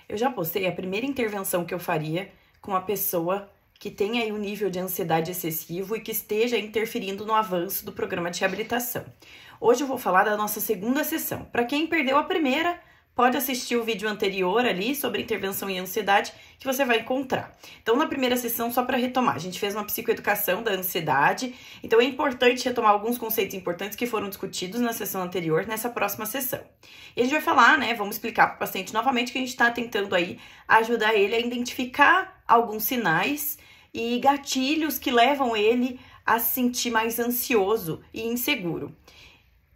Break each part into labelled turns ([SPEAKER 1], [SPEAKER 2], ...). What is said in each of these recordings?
[SPEAKER 1] Eu já postei a primeira intervenção que eu faria com uma pessoa que tem aí um nível de ansiedade excessivo e que esteja interferindo no avanço do programa de reabilitação. Hoje eu vou falar da nossa segunda sessão. Para quem perdeu a primeira, pode assistir o vídeo anterior ali sobre intervenção em ansiedade que você vai encontrar. Então, na primeira sessão, só para retomar, a gente fez uma psicoeducação da ansiedade, então é importante retomar alguns conceitos importantes que foram discutidos na sessão anterior, nessa próxima sessão. E a gente vai falar, né, vamos explicar para o paciente novamente que a gente está tentando aí ajudar ele a identificar alguns sinais e gatilhos que levam ele a se sentir mais ansioso e inseguro.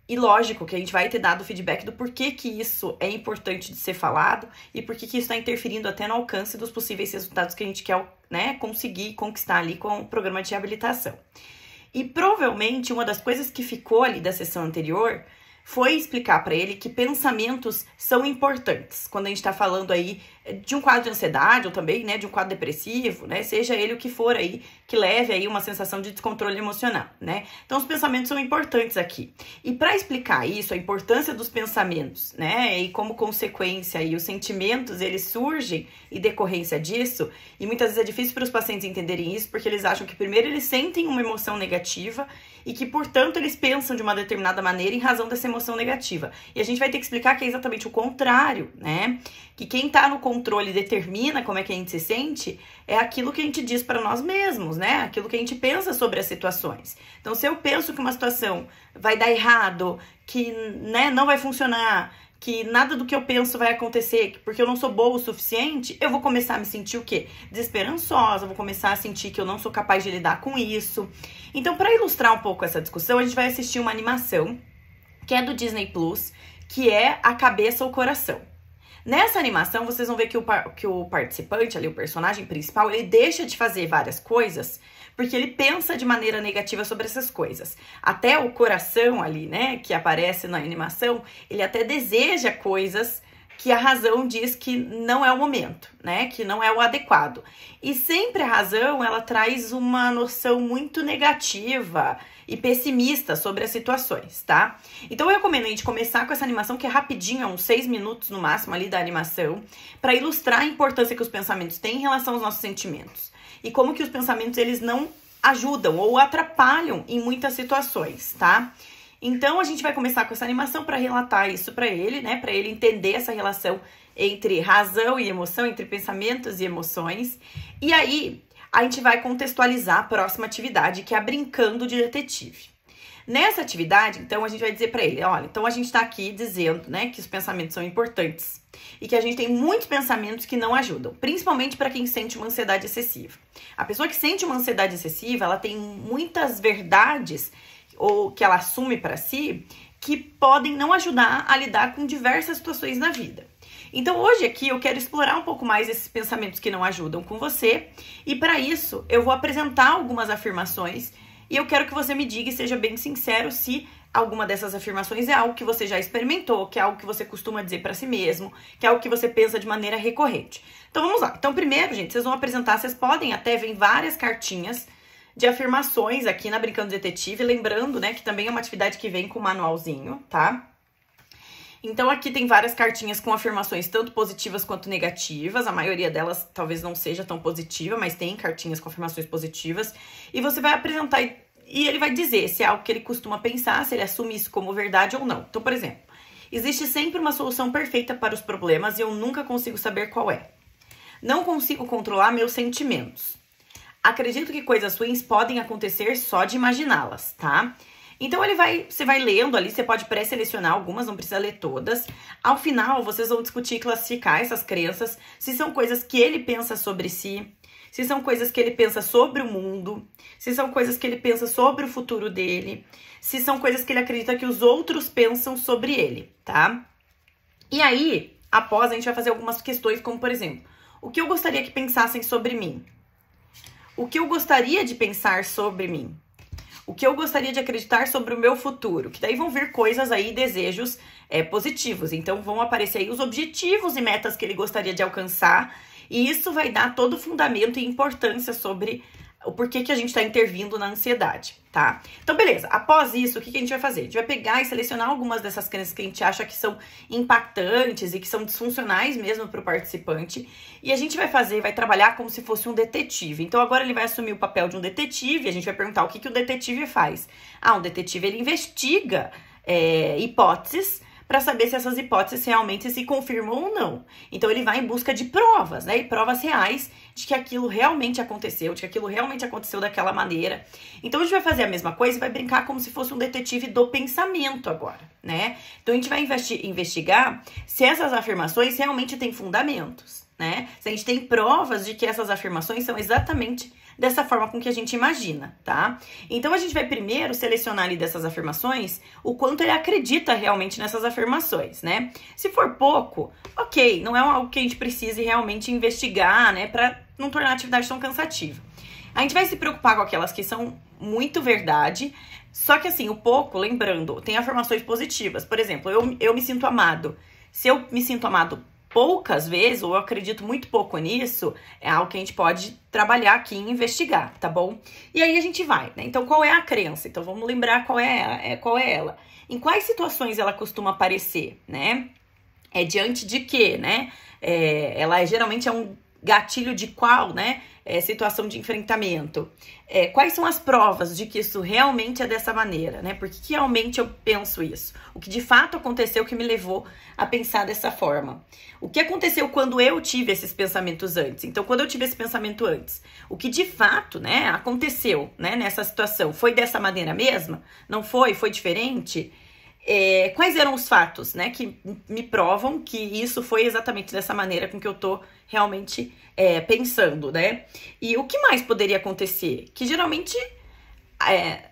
[SPEAKER 1] E lógico que a gente vai ter dado feedback do porquê que isso é importante de ser falado e porquê que isso está interferindo até no alcance dos possíveis resultados que a gente quer, né, conseguir conquistar ali com o programa de reabilitação. E provavelmente uma das coisas que ficou ali da sessão anterior foi explicar para ele que pensamentos são importantes. Quando a gente está falando aí de um quadro de ansiedade ou também, né, de um quadro depressivo, né, seja ele o que for aí, que leve aí uma sensação de descontrole emocional, né? Então, os pensamentos são importantes aqui. E para explicar isso, a importância dos pensamentos, né, e como consequência aí os sentimentos, eles surgem em decorrência disso, e muitas vezes é difícil para os pacientes entenderem isso, porque eles acham que primeiro eles sentem uma emoção negativa e que, portanto, eles pensam de uma determinada maneira em razão dessa emoção negativa. E a gente vai ter que explicar que é exatamente o contrário, né? Que quem tá no controle determina como é que a gente se sente é aquilo que a gente diz para nós mesmos, né? Aquilo que a gente pensa sobre as situações. Então, se eu penso que uma situação vai dar errado, que, né, não vai funcionar, que nada do que eu penso vai acontecer, porque eu não sou boa o suficiente, eu vou começar a me sentir o quê? Desesperançosa, vou começar a sentir que eu não sou capaz de lidar com isso. Então, para ilustrar um pouco essa discussão, a gente vai assistir uma animação que é do Disney Plus, que é A Cabeça ou Coração. Nessa animação, vocês vão ver que o participante, ali, o personagem principal, ele deixa de fazer várias coisas porque ele pensa de maneira negativa sobre essas coisas. Até o coração ali, né, que aparece na animação, ele até deseja coisas que a razão diz que não é o momento, né, que não é o adequado. E sempre a razão, ela traz uma noção muito negativa e pessimista sobre as situações, tá? Então eu recomendo a gente começar com essa animação, que é rapidinho, uns 6 minutos no máximo ali da animação, para ilustrar a importância que os pensamentos têm em relação aos nossos sentimentos. E como que os pensamentos, eles não ajudam ou atrapalham em muitas situações, tá? Então, a gente vai começar com essa animação para relatar isso para ele, né? Para ele entender essa relação entre razão e emoção, entre pensamentos e emoções. E aí, a gente vai contextualizar a próxima atividade, que é a Brincando de Detetive. Nessa atividade, então, a gente vai dizer para ele, olha, então a gente tá aqui dizendo, né, que os pensamentos são importantes e que a gente tem muitos pensamentos que não ajudam, principalmente para quem sente uma ansiedade excessiva. A pessoa que sente uma ansiedade excessiva, ela tem muitas verdades ou que ela assume para si, que podem não ajudar a lidar com diversas situações na vida. Então, hoje aqui eu quero explorar um pouco mais esses pensamentos que não ajudam com você, e para isso eu vou apresentar algumas afirmações e eu quero que você me diga e seja bem sincero se alguma dessas afirmações é algo que você já experimentou, que é algo que você costuma dizer para si mesmo, que é algo que você pensa de maneira recorrente. Então, vamos lá. Então, primeiro, gente, vocês vão apresentar, vocês podem até ver várias cartinhas de afirmações aqui na Brincando Detetive, lembrando, né, que também é uma atividade que vem com manualzinho, tá? Então, aqui tem várias cartinhas com afirmações tanto positivas quanto negativas, a maioria delas talvez não seja tão positiva, mas tem cartinhas com afirmações positivas, e você vai apresentar e ele vai dizer se é algo que ele costuma pensar, se ele assume isso como verdade ou não. Então, por exemplo, existe sempre uma solução perfeita para os problemas e eu nunca consigo saber qual é. Não consigo controlar meus sentimentos. Acredito que coisas ruins podem acontecer só de imaginá-las, tá? Então, você vai lendo ali, você pode pré-selecionar algumas, não precisa ler todas. Ao final, vocês vão discutir e classificar essas crenças, se são coisas que ele pensa sobre si, se são coisas que ele pensa sobre o mundo, se são coisas que ele pensa sobre o futuro dele, se são coisas que ele acredita que os outros pensam sobre ele, tá? E aí, após, a gente vai fazer algumas questões, como por exemplo, o que eu gostaria que pensassem sobre mim? O que eu gostaria de pensar sobre mim? O que eu gostaria de acreditar sobre o meu futuro? Que daí vão vir coisas aí, desejos positivos. Então, vão aparecer aí os objetivos e metas que ele gostaria de alcançar. E isso vai dar todo o fundamento e importância sobre o porquê que a gente está intervindo na ansiedade, tá? Então, beleza. Após isso, o que a gente vai fazer? A gente vai pegar e selecionar algumas dessas crenças que a gente acha que são impactantes e que são disfuncionais mesmo para o participante. E a gente vai trabalhar como se fosse um detetive. Então, agora ele vai assumir o papel de um detetive. A gente vai perguntar o que o detetive faz. Um detetive, ele investiga hipóteses para saber se essas hipóteses realmente se confirmam ou não. Então, ele vai em busca de provas, né? E provas reais de que aquilo realmente aconteceu, daquela maneira. Então, a gente vai fazer a mesma coisa e vai brincar como se fosse um detetive do pensamento agora, né? Então, a gente vai investigar se essas afirmações realmente têm fundamentos, né? Se a gente tem provas de que essas afirmações são exatamente dessa forma com que a gente imagina, tá? Então, a gente vai primeiro selecionar ali dessas afirmações o quanto ele acredita realmente nessas afirmações, né? Se for pouco, ok, não é algo que a gente precise realmente investigar, né? Pra não tornar a atividade tão cansativa. A gente vai se preocupar com aquelas que são muito verdade, só que assim, o pouco, lembrando, tem afirmações positivas. Por exemplo, eu me sinto amado. Se eu me sinto amado poucas vezes, ou eu acredito muito pouco nisso, é algo que a gente pode trabalhar aqui e investigar, tá bom? E aí a gente vai, né? Então, qual é a crença? Então, vamos lembrar qual é ela. Em quais situações ela costuma aparecer, né? Diante de quê, né? Ela geralmente é um gatilho de qual, né? Situação de enfrentamento. Quais são as provas de que isso realmente é dessa maneira, né? Por que realmente eu penso isso? O que de fato aconteceu que me levou a pensar dessa forma? O que aconteceu quando eu tive esses pensamentos antes? Então, quando eu tive esse pensamento antes, o que de fato, né, aconteceu, né, nessa situação? Foi dessa maneira mesma? Não foi? Foi diferente? Quais eram os fatos, né, que me provam que isso foi exatamente dessa maneira com que eu tô realmente pensando, né? E o que mais poderia acontecer? Que geralmente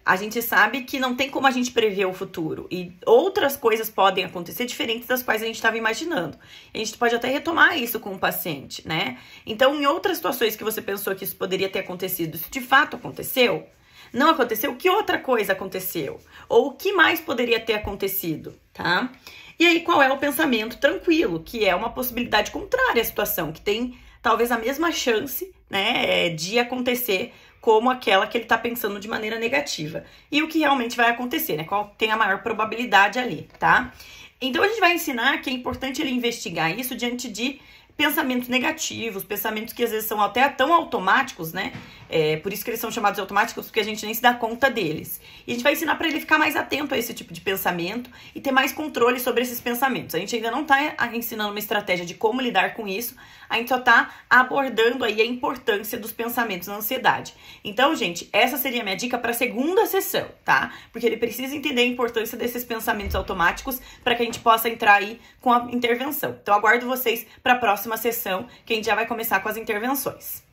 [SPEAKER 1] a gente sabe que não tem como a gente prever o futuro. E outras coisas podem acontecer diferentes das quais a gente estava imaginando. A gente pode até retomar isso com o paciente, né? Então, em outras situações que você pensou que isso poderia ter acontecido, isso de fato aconteceu? Não aconteceu? Que outra coisa aconteceu? Ou o que mais poderia ter acontecido, tá? E aí, qual é o pensamento tranquilo? Que é uma possibilidade contrária à situação, que tem talvez a mesma chance, né, de acontecer como aquela que ele tá pensando de maneira negativa. E o que realmente vai acontecer, né? Qual tem a maior probabilidade ali, tá? Então, a gente vai ensinar que é importante ele investigar isso diante de pensamentos negativos, pensamentos que às vezes são até tão automáticos, né? Por isso que eles são chamados de automáticos, porque a gente nem se dá conta deles. E a gente vai ensinar para ele ficar mais atento a esse tipo de pensamento e ter mais controle sobre esses pensamentos. A gente ainda não tá ensinando uma estratégia de como lidar com isso, a gente só tá abordando aí a importância dos pensamentos na ansiedade. Então, gente, essa seria a minha dica para a segunda sessão, tá? Porque ele precisa entender a importância desses pensamentos automáticos para que a gente possa entrar aí com a intervenção. Então, aguardo vocês para a próxima sessão, que a gente já vai começar com as intervenções.